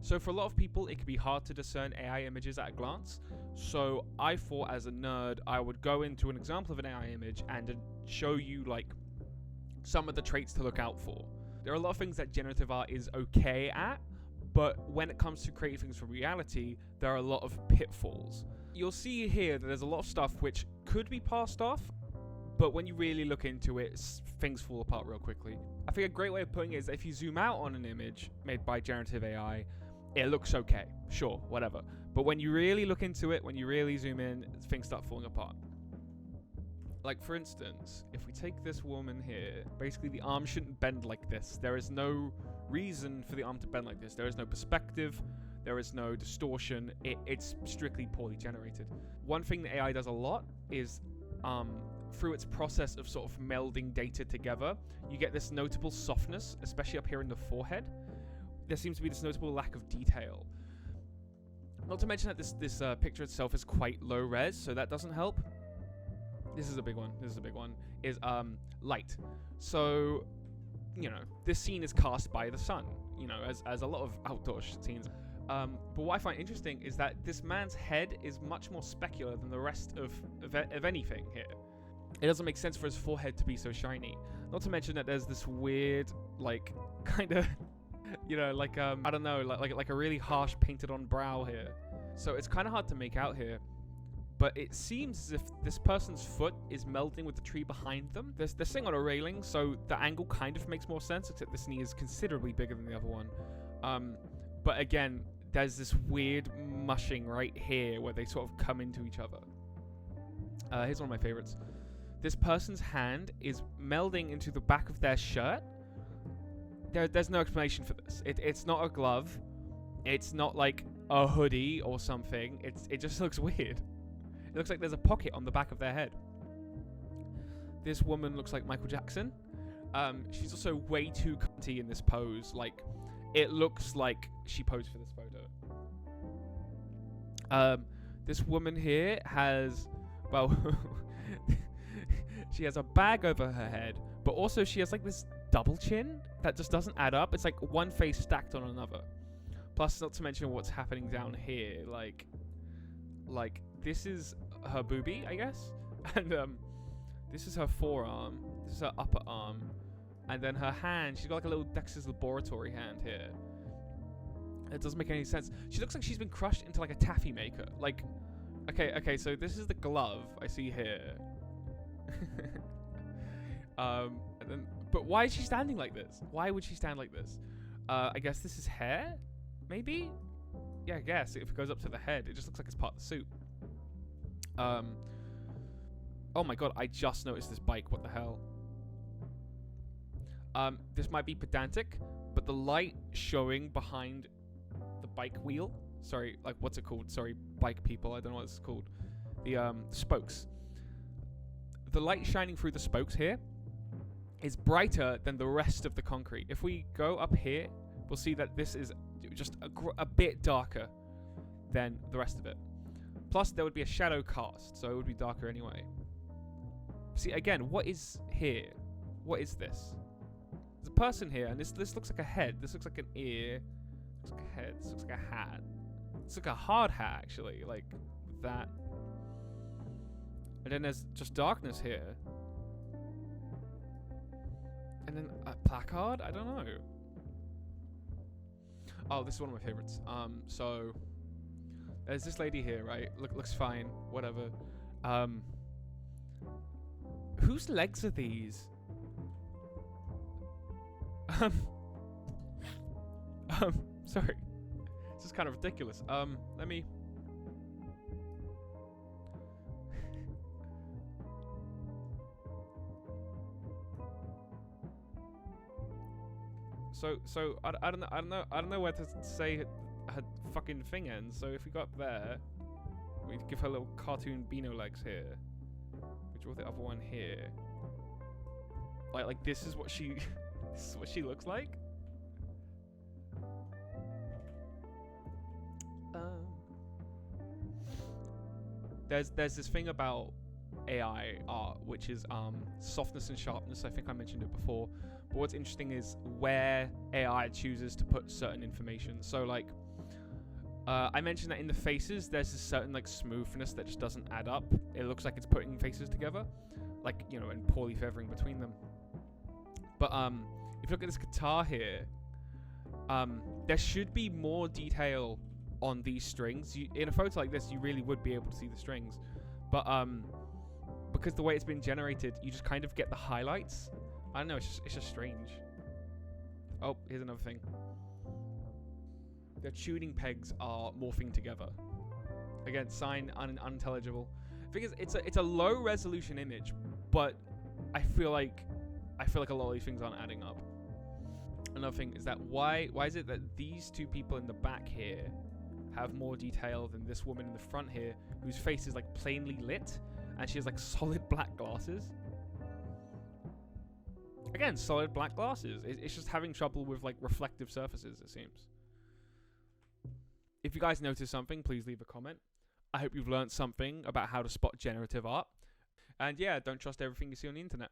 So for a lot of people, it can be hard to discern AI images at a glance. So I thought, as a nerd, I would go into an example of an AI image and show you like some of the traits to look out for. There are a lot of things that generative art is okay at, but when it comes to creating things from reality, there are a lot of pitfalls. You'll see here that there's a lot of stuff which could be passed off, but when you really look into it, things fall apart real quickly. I think a great way of putting it is that if you zoom out on an image made by generative AI, it looks okay, sure, whatever. But when you really look into it, when you really zoom in, things start falling apart. Like, for instance, if we take this woman here, basically the arm shouldn't bend like this. There is no reason for the arm to bend like this. There is no perspective. There is no distortion. It's strictly poorly generated. One thing that AI does a lot is, through its process of sort of melding data together, you get this notable softness, especially up here in the forehead. There seems to be this notable lack of detail. Not to mention that this picture itself is quite low res, so that doesn't help. This is a big one. Is light. So, you know, this scene is cast by the sun, you know, as a lot of outdoor scenes. But what I find interesting is that this man's head is much more specular than the rest of anything here. It doesn't make sense for his forehead to be so shiny. Not to mention that there's this weird, like, kind of, you know, like, I don't know, like a really harsh painted on brow here. So it's kind of hard to make out here. But it seems as if this person's foot is melding with the tree behind them. They're sitting on a railing, so the angle kind of makes more sense, except this knee is considerably bigger than the other one. But again, there's this weird mushing right here where they sort of come into each other. Here's one of my favorites. This person's hand is melding into the back of their shirt. There's no explanation for this. It's not a glove. It's not like a hoodie or something. It just looks weird. It looks like there's a pocket on the back of their head. This woman looks like Michael Jackson. She's also way too cunty in this pose. Like, it looks like she posed for this photo. This woman here has, well, she has a bag over her head, but also she has like this double chin that just doesn't add up. It's like one face stacked on another. Plus, not to mention what's happening down here. Like this is her boobie, I guess, and this is her forearm. This is her upper arm, and then her hand. She's got like a little Dexter's Laboratory hand here. It doesn't make any sense. She looks like she's been crushed into like a taffy maker. Like, okay, so this is the glove I see here. And then, but why is she standing like this? Why would she stand like this? I guess this is hair, maybe? Yeah, I guess if it goes up to the head, it just looks like it's part of the suit. Oh my god, I just noticed this bike. What the hell? This might be pedantic, but the light showing behind the bike wheel, sorry, like, what's it called? Sorry, bike people, I don't know what it's called. The spokes. The light shining through the spokes here is brighter than the rest of the concrete. If we go up here, we'll see that this is just a bit darker than the rest of it. Plus, there would be a shadow cast, so it would be darker anyway. See, again, what is here? What is this? There's a person here, and this looks like a head. This looks like an ear. This looks like a head. This looks like a hat. It's like a hard hat, actually, like that. And then there's just darkness here. And then a placard? I don't know. Oh, this is one of my favorites. So there's this lady here, right? Looks fine. Whatever. Whose legs are these? Sorry. This is kind of ridiculous. Let me... So I don't know where to say her fucking thing ends. So if we go up there, we give her little cartoon Beano legs here. We draw the other one here. Like this is what she this is what she looks like. There's this thing about AI art, which is softness and sharpness. I think I mentioned it before. But what's interesting is where AI chooses to put certain information. So like I mentioned that in the faces, there's a certain like smoothness that just doesn't add up. It looks like it's putting faces together, like, you know, and poorly feathering between them. But if you look at this guitar here, there should be more detail on these strings. In a photo like this, you really would be able to see the strings, but because the way it's been generated, you just kind of get the highlights. I don't know, it's just strange. Oh, here's another thing. The tuning pegs are morphing together. Again, sign unintelligible. Because it's a low resolution image, but I feel like a lot of these things aren't adding up. Another thing is that why is it that these two people in the back here have more detail than this woman in the front here, whose face is like plainly lit and she has like solid black glasses? Again, solid black glasses. It's just having trouble with like reflective surfaces, it seems. If you guys notice something, please leave a comment. I hope you've learned something about how to spot generative art. And yeah, don't trust everything you see on the internet.